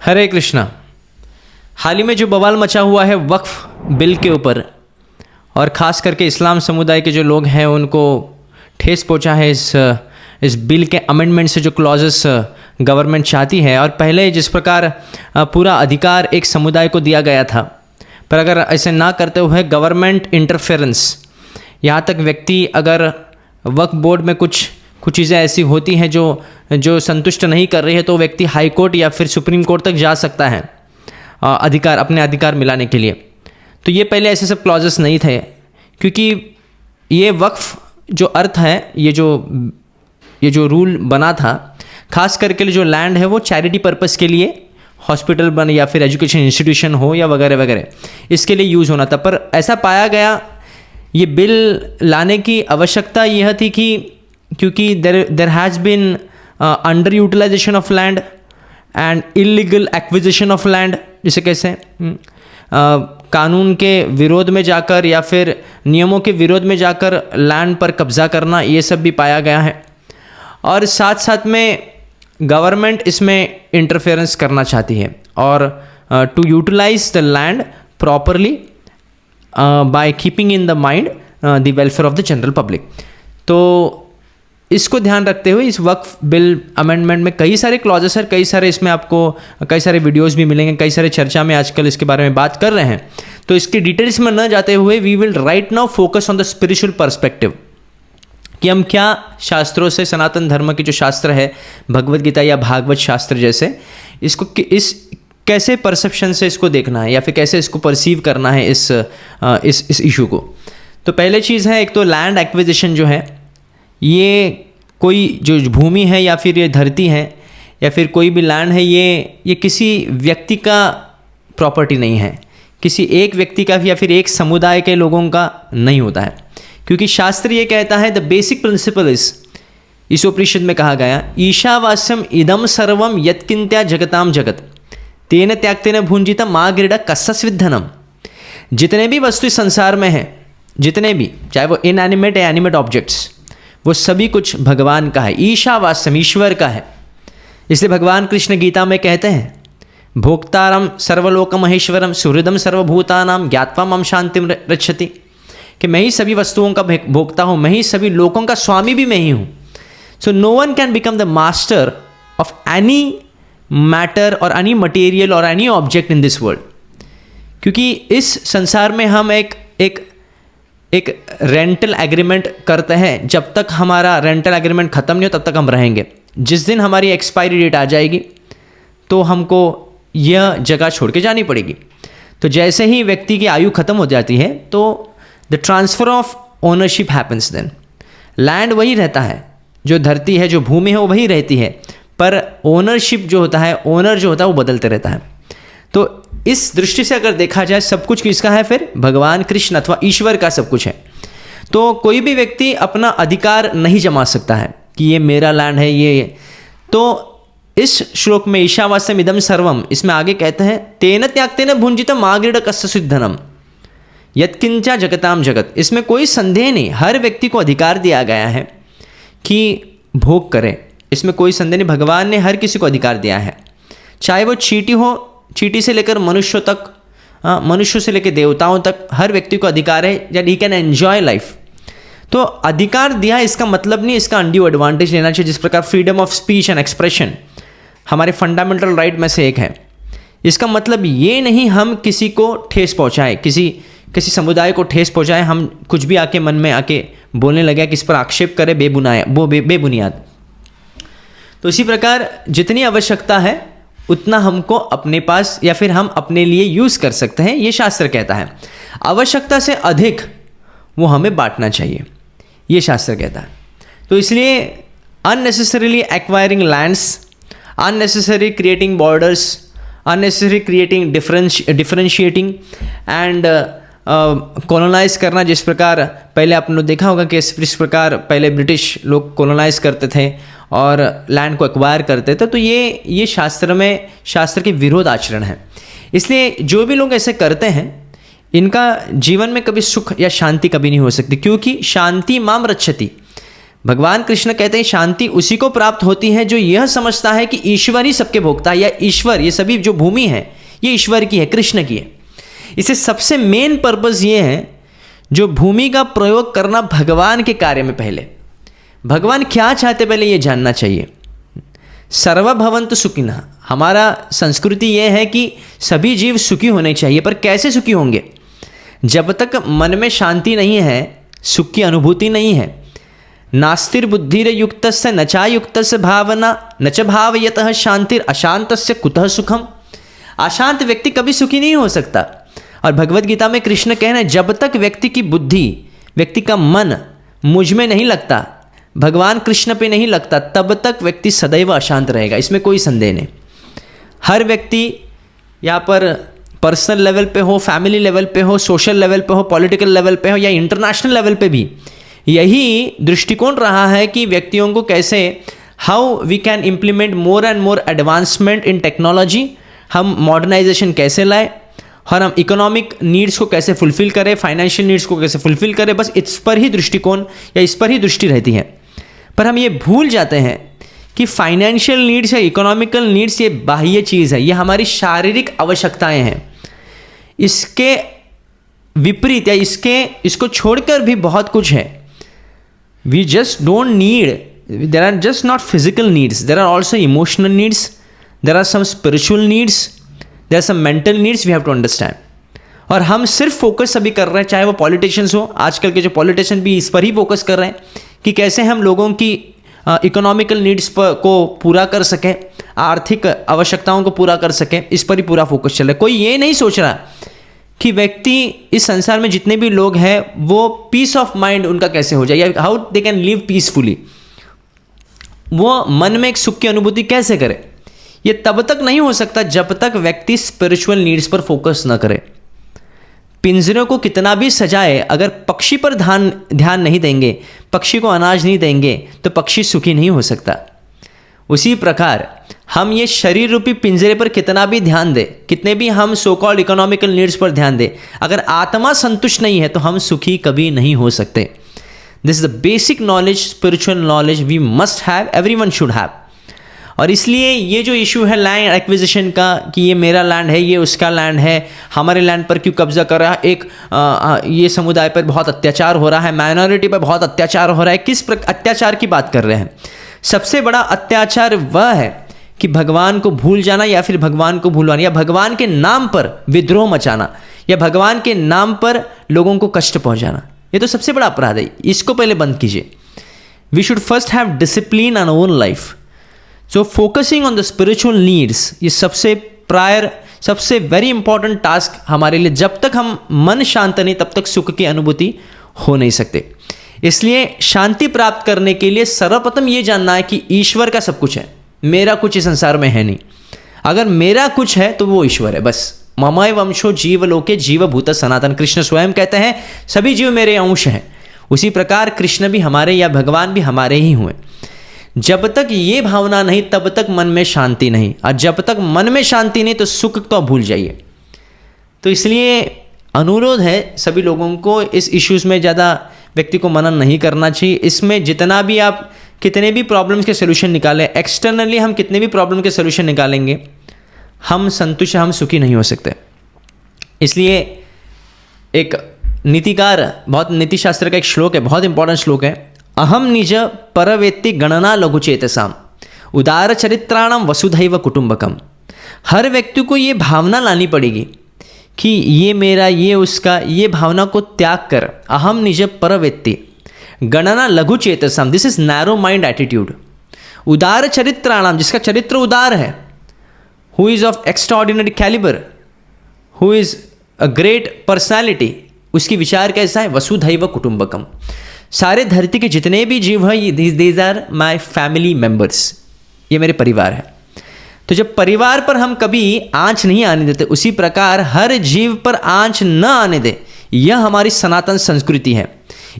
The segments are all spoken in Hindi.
हरे कृष्णा। हाल ही में जो बवाल मचा हुआ है वक्फ बिल के ऊपर, और ख़ास करके इस्लाम समुदाय के जो लोग हैं उनको ठेस पहुंचा है इस बिल के अमेंडमेंट से जो क्लॉजेस गवर्नमेंट चाहती है। और पहले जिस प्रकार पूरा अधिकार एक समुदाय को दिया गया था, पर अगर ऐसे ना करते हुए गवर्नमेंट इंटरफेरेंस, यहाँ तक व्यक्ति अगर वक्फ बोर्ड में कुछ चीज़ें ऐसी होती हैं जो संतुष्ट नहीं कर रही है, तो व्यक्ति हाई कोर्ट या फिर सुप्रीम कोर्ट तक जा सकता है अपने अधिकार मिलाने के लिए। तो ये पहले ऐसे सब क्लॉजेस नहीं थे, क्योंकि ये वक्फ जो अर्थ है, ये जो रूल बना था, खास करके जो लैंड है वो चैरिटी पर्पस के लिए, हॉस्पिटल बन या फिर एजुकेशन इंस्टीट्यूशन हो या वगैरह वगैरह, इसके लिए यूज़ होना था। पर ऐसा पाया गया ये बिल लाने की आवश्यकता यह थी कि क्योंकि there has been under utilization of land and illegal acquisition of land, जिसे कैसे कानून के विरोध में जाकर या फिर नियमों के विरोध में जाकर लैंड पर कब्ज़ा करना, ये सब भी पाया गया है। और साथ साथ में गवर्नमेंट इसमें इंटरफेरेंस करना चाहती है और to utilize the land properly by keeping in the mind the welfare of the general public. तो इसको ध्यान रखते हुए इस वक्फ बिल अमेंडमेंट में कई सारे क्लॉजेस हैं, कई सारे इसमें आपको कई सारे वीडियोस भी मिलेंगे, कई सारे चर्चा में आजकल इसके बारे में बात कर रहे हैं। तो इसकी डिटेल्स में न जाते हुए we will right now focus on the spiritual perspective, कि हम क्या शास्त्रों से, सनातन धर्म के जो शास्त्र है, भगवद गीता या भागवत शास्त्र जैसे, इसको कैसे परसेप्शन से इसको देखना है या फिर कैसे इसको परसीव करना है इस इशू को। तो पहले चीज़ है, एक तो लैंड एक्विजिशन जो है, ये कोई जो भूमि है या फिर ये धरती है या फिर कोई भी लैंड है, ये किसी व्यक्ति का प्रॉपर्टी नहीं है, किसी एक व्यक्ति का या फिर एक समुदाय के लोगों का नहीं होता है। क्योंकि शास्त्र ये कहता है, the basic principle is, Ishopanishad में कहा गया, ईशावास्यम इदम सर्वम यत्किंत्या जगताम जगत तेन त्याक्तेन भुंजित मा गिरडा कस्सस्विद्धनम। जितने भी वस्तु संसार में हैं, जितने भी, चाहे वो इनएनिमेट या एनिमेट ऑब्जेक्ट्स, वो सभी कुछ भगवान का है, ईशावास्यम, ईश्वर का है। इसलिए भगवान कृष्ण गीता में कहते हैं, भोक्तारम सर्वलोक महेश्वरम सुहृदम सर्वभूतानाम ज्ञात्वा मम शांतिम रक्षति, कि मैं ही सभी वस्तुओं का भोक्ता हूँ, मैं ही सभी लोकों का स्वामी भी मैं ही हूँ। So no one can become the master of any matter और एनी मटेरियल और any object in this world. क्योंकि इस संसार में हम एक रेंटल एग्रीमेंट करते हैं, जब तक हमारा रेंटल एग्रीमेंट ख़त्म नहीं हो तब तक हम रहेंगे। जिस दिन हमारी एक्सपायरी डेट आ जाएगी तो हमको यह जगह छोड़ के जानी पड़ेगी। तो जैसे ही व्यक्ति की आयु ख़त्म हो जाती है तो the transfer of ownership happens. Then land वही रहता है, जो धरती है, जो भूमि है, वो वही रहती है, पर ओनरशिप जो होता है, ओनर जो होता है वो बदलते रहता है। तो इस दृष्टि से अगर देखा जाए, सब कुछ किसका है? फिर भगवान कृष्ण अथवा ईश्वर का सब कुछ है। तो कोई भी व्यक्ति अपना अधिकार नहीं जमा सकता है कि ये मेरा लैंड है, ये। तो इस श्लोक में ईशावास्यम इदम सर्वम, इसमें आगे कहते हैं, तेन त्याक्तेन भुंजित मा गिरडा कस्सस्विद्धनम यत्किंचा जगताम जगत। इसमें कोई संदेह नहीं, हर व्यक्ति को अधिकार दिया गया है कि भोग करे, इसमें कोई संदेह नहीं। भगवान ने हर किसी को अधिकार दिया है, चाहे वो चींटी हो, चींटी से लेकर मनुष्यों तक, मनुष्यों से लेकर देवताओं तक, हर व्यक्ति को अधिकार है that he can enjoy life. तो अधिकार दिया, इसका मतलब नहीं इसका अनड्यू एडवांटेज लेना चाहिए। जिस प्रकार freedom of speech and expression हमारे फंडामेंटल राइट में से एक है, इसका मतलब ये नहीं हम किसी को ठेस पहुँचाए, किसी समुदाय को ठेस पहुँचाए, हम कुछ भी आके मन में आके बोलने लगे, किस पर आक्षेप करें बेबुनियाद। तो इसी प्रकार जितनी आवश्यकता है उतना हमको अपने पास या फिर हम अपने लिए यूज़ कर सकते हैं, ये शास्त्र कहता है। आवश्यकता से अधिक वो हमें बांटना चाहिए, ये शास्त्र कहता है। तो इसलिए unnecessarily acquiring lands, unnecessary creating borders, unnecessary creating differentiating and colonize करना, जिस प्रकार पहले आपने देखा होगा कि इस प्रकार पहले ब्रिटिश लोग कॉलोनाइज करते थे और लैंड को एक्वायर करते थे। तो ये शास्त्र के विरोध आचरण है। इसलिए जो भी लोग ऐसे करते हैं, इनका जीवन में कभी सुख या शांति कभी नहीं हो सकती, क्योंकि शांति माम रक्षति, भगवान कृष्ण कहते हैं शांति उसी को प्राप्त होती है जो यह समझता है कि ईश्वर ही सबके भोक्ता है, या ईश्वर, ये सभी जो भूमि है ये ईश्वर की है, कृष्ण की है। इसे सबसे मेन पर्पस ये है जो भूमि का प्रयोग करना भगवान के कार्य में। पहले भगवान क्या चाहते पहले ये जानना चाहिए। सर्वभवन्तु सुखिनः, हमारा संस्कृति ये है कि सभी जीव सुखी होने चाहिए, पर कैसे सुखी होंगे? जब तक मन में शांति नहीं है, सुख की अनुभूति नहीं है। नास्तिर बुद्धिर युक्तस्य न चायुक्तस्य भावना न च भावयतः शांतिर अशांतस्य कुतः सुखम। अशांत व्यक्ति कभी सुखी नहीं हो सकता। और भगवत गीता में कृष्ण कह रहे हैं जब तक व्यक्ति की बुद्धि, व्यक्ति का मन मुझ में नहीं लगता, भगवान कृष्ण पे नहीं लगता, तब तक व्यक्ति सदैव अशांत रहेगा, इसमें कोई संदेह नहीं। हर व्यक्ति यहाँ पर पर्सनल लेवल पे हो, फैमिली लेवल पे हो, सोशल लेवल पे हो, पॉलिटिकल लेवल पे हो या इंटरनेशनल लेवल पे भी यही दृष्टिकोण रहा है कि व्यक्तियों को कैसे, how we can implement more and more advancement in technology, हम मॉडर्नाइजेशन कैसे लाए और हम इकोनॉमिक नीड्स को कैसे फुलफिल करें, फाइनेंशियल नीड्स को कैसे फुलफिल करें, बस इस पर ही दृष्टिकोण या इस पर ही दृष्टि रहती है। पर हम ये भूल जाते हैं कि फाइनेंशियल नीड्स या इकोनॉमिकल नीड्स ये बाह्य चीज़ है, ये हमारी शारीरिक आवश्यकताएं हैं। इसके विपरीत या इसको छोड़कर भी बहुत कुछ है। We just don't need, there are just not physical needs, there are also emotional needs, there are some spiritual needs, there are some mental needs we have to understand. और हम सिर्फ फोकस अभी कर रहे हैं, चाहे वो पॉलिटिशियंस हो, आजकल के जो पॉलिटिशियन भी इस पर ही फोकस कर रहे हैं कि कैसे हम लोगों की इकोनॉमिकल नीड्स को पूरा कर सकें, आर्थिक आवश्यकताओं को पूरा कर सकें, इस पर ही पूरा फोकस चल रहा है। कोई ये नहीं सोच रहा कि व्यक्ति, इस संसार में जितने भी लोग हैं वो पीस ऑफ माइंड उनका कैसे हो जाए, या how they can live peacefully, वो मन में एक सुख की अनुभूति कैसे करे। ये तब तक नहीं हो सकता जब तक व्यक्ति स्पिरिचुअल नीड्स पर फोकस न करे। पिंजरे को कितना भी सजाए, अगर पक्षी पर ध्यान नहीं देंगे, पक्षी को अनाज नहीं देंगे, तो पक्षी सुखी नहीं हो सकता। उसी प्रकार हम ये शरीर रूपी पिंजरे पर कितना भी ध्यान दें, कितने भी हम सो कॉल्ड इकोनॉमिकल नीड्स पर ध्यान दें, अगर आत्मा संतुष्ट नहीं है तो हम सुखी कभी नहीं हो सकते। This is the basic knowledge, spiritual knowledge we must have, everyone should have. और इसलिए ये जो इशू है लैंड एक्विजिशन का कि ये मेरा लैंड है, ये उसका लैंड है, हमारे लैंड पर क्यों कब्जा कर रहा है, ये समुदाय पर बहुत अत्याचार हो रहा है, माइनॉरिटी पर बहुत अत्याचार हो रहा है, किस अत्याचार की बात कर रहे हैं? सबसे बड़ा अत्याचार वह है कि भगवान को भूल जाना, या फिर भगवान को भूलवाना, या भगवान के नाम पर विद्रोह मचाना, या भगवान के नाम पर लोगों को कष्ट पहुंचाना। ये तो सबसे बड़ा अपराध है, इसको पहले बंद कीजिए। We should first have discipline on own life. So focusing on the spiritual needs, ये सबसे वेरी इंपॉर्टेंट टास्क हमारे लिए। जब तक हम मन शांत नहीं तब तक सुख की अनुभूति हो नहीं सकते। इसलिए शांति प्राप्त करने के लिए सर्वप्रथम ये जानना है कि ईश्वर का सब कुछ है, मेरा कुछ इस संसार में है नहीं। अगर मेरा कुछ है तो वो ईश्वर है बस। ममय वंशो जीवलोके जीवभूत सनातन, कृष्ण स्वयं कहते हैं सभी जीव मेरे अंश हैं। उसी प्रकार कृष्ण भी हमारे, या भगवान भी हमारे ही हुए। जब तक ये भावना नहीं तब तक मन में शांति नहीं, और जब तक मन में शांति नहीं तो सुख तो भूल जाइए। तो इसलिए अनुरोध है सभी लोगों को, इस इश्यूज़ में ज़्यादा व्यक्ति को मनन नहीं करना चाहिए। इसमें जितना भी आप कितने भी प्रॉब्लम्स के सोल्यूशन निकालें, एक्सटर्नली हम कितने भी प्रॉब्लम के सोल्यूशन निकालेंगे, हम संतुष्ट, हम सुखी नहीं हो सकते। इसलिए एक नीतिकार, बहुत नीतिशास्त्र का एक श्लोक है, बहुत इंपॉर्टेंट श्लोक है, अहम निज परवेत्ति गणना लघुचेतसाम उदार चरित्राणाम वसुधैव कुटुंबकम। हर व्यक्ति को ये भावना लानी पड़ेगी कि ये मेरा, ये उसका, ये भावना को त्याग कर अहम निज परवेत्ति गणना लघुचेतसाम, this is narrow mind attitude. उदार चरित्राणाम, जिसका चरित्र उदार है, who is of extraordinary calibre, who is a great personality, उसकी विचार कैसा है? वसुधैव कुटुंबकम, सारे धरती के जितने भी जीव हैं, these are my family members, ये मेरे परिवार है। तो जब परिवार पर हम कभी आंच नहीं आने देते, उसी प्रकार हर जीव पर आंच न आने दे, यह हमारी सनातन संस्कृति है।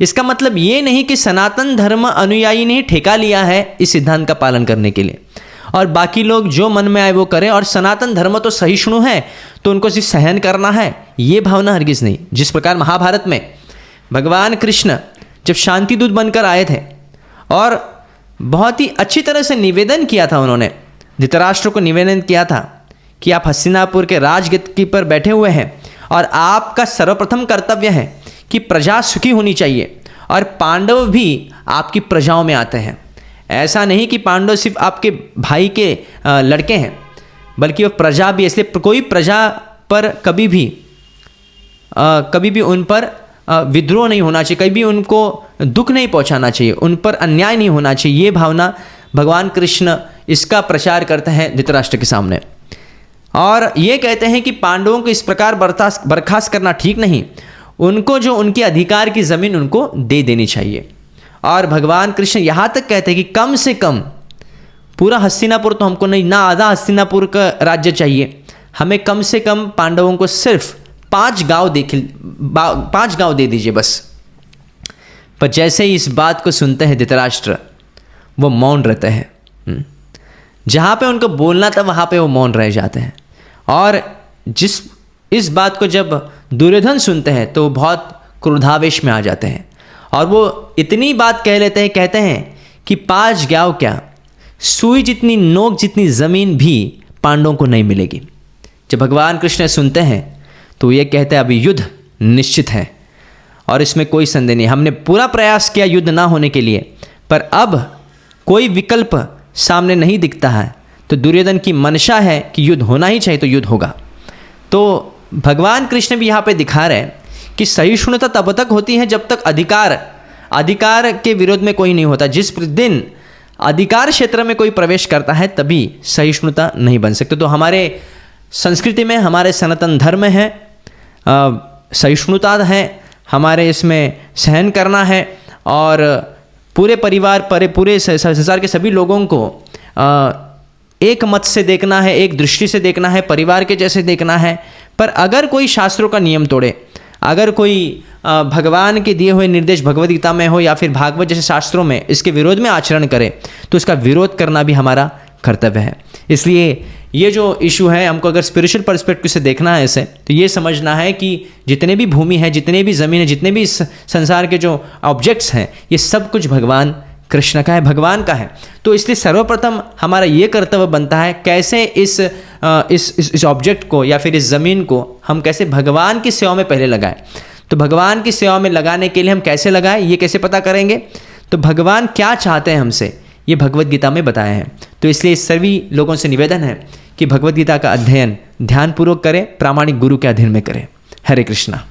इसका मतलब ये नहीं कि सनातन धर्म अनुयायी ने ठेका लिया है इस सिद्धांत का पालन करने के लिए, और बाकी लोग जो मन में आए वो करें, और सनातन धर्म तो सहिष्णु है तो उनको सिर्फ सहन करना है, ये भावना हरगिज नहीं। जिस प्रकार महाभारत में भगवान कृष्ण जब शांति दूत बनकर आए थे और बहुत ही अच्छी तरह से निवेदन किया था उन्होंने, धृतराष्ट्र को निवेदन किया था कि आप हस्तिनापुर के राजगद्दी पर बैठे हुए हैं और आपका सर्वप्रथम कर्तव्य है कि प्रजा सुखी होनी चाहिए और पांडव भी आपकी प्रजाओं में आते हैं। ऐसा नहीं कि पांडव सिर्फ आपके भाई के लड़के हैं, बल्कि वो प्रजा भी, इसलिए कोई प्रजा पर कभी भी उन पर विद्रोह नहीं होना चाहिए, कभी भी उनको दुख नहीं पहुंचाना चाहिए, उन पर अन्याय नहीं होना चाहिए। ये भावना भगवान कृष्ण इसका प्रचार करते हैं धृतराष्ट्र के सामने और ये कहते हैं कि पांडवों को इस प्रकार बर्खास्त करना ठीक नहीं, उनको जो उनके अधिकार की ज़मीन उनको दे देनी चाहिए। और भगवान कृष्ण यहाँ तक कहते हैं कि कम से कम पूरा हस्तिनापुर तो हमको नहीं, ना आधा हस्तिनापुर का राज्य चाहिए, हमें कम से कम पांडवों को सिर्फ 5 गांव दे दीजिए बस। पर जैसे ही इस बात को सुनते हैं धृतराष्ट्र, वो मौन रहते हैं। जहाँ पे उनको बोलना था वहाँ पे वो मौन रह जाते हैं। और इस बात को जब दुर्योधन सुनते हैं तो वो बहुत क्रोधावेश में आ जाते हैं और वो इतनी बात कह लेते हैं, कहते हैं कि 5 गांव क्या, सुई जितनी नोक जितनी ज़मीन भी पांडवों को नहीं मिलेगी। जब भगवान कृष्ण सुनते हैं तो ये कहते हैं अभी युद्ध निश्चित है और इसमें कोई संदेह नहीं। हमने पूरा प्रयास किया युद्ध ना होने के लिए, पर अब कोई विकल्प सामने नहीं दिखता है, तो दुर्योधन की मंशा है कि युद्ध होना ही चाहिए, तो युद्ध होगा। तो भगवान कृष्ण भी यहाँ पे दिखा रहे हैं कि सहिष्णुता तब तक होती है जब तक अधिकार के विरोध में कोई नहीं होता। जिस दिन अधिकार क्षेत्र में कोई प्रवेश करता है तभी सहिष्णुता नहीं बन सकते। तो हमारे संस्कृति में, हमारे सनातन धर्म है, सहिष्णुता है, हमारे इसमें सहन करना है और पूरे परिवार पर पूरे संसार के सभी लोगों को एक मत से देखना है, एक दृष्टि से देखना है, परिवार के जैसे देखना है। पर अगर कोई शास्त्रों का नियम तोड़े, अगर कोई भगवान के दिए हुए निर्देश भगवद गीता में हो या फिर भागवत जैसे शास्त्रों में इसके विरोध में आचरण करे, तो इसका विरोध करना भी हमारा कर्तव्य है। इसलिए ये जो इशू है, हमको अगर स्पिरिचुअल पर्सपेक्टिव से देखना है इसे, तो ये समझना है कि जितने भी भूमि है, जितने भी ज़मीन है, जितने भी संसार के जो ऑब्जेक्ट्स हैं, ये सब कुछ भगवान कृष्ण का है, भगवान का है। तो इसलिए सर्वप्रथम हमारा ये कर्तव्य बनता है कैसे इस ऑब्जेक्ट को या फिर इस ज़मीन को हम कैसे भगवान की सेवा में पहले लगाएं। तो भगवान की सेवा में लगाने के लिए हम कैसे लगाएं, ये कैसे पता करेंगे? तो भगवान क्या चाहते हैं हमसे, ये भगवद गीता में बताया है। तो इसलिए सभी लोगों से निवेदन है कि भगवद गीता का अध्ययन ध्यानपूर्वक करें, प्रामाणिक गुरु के अधीन में करें। हरे कृष्णा।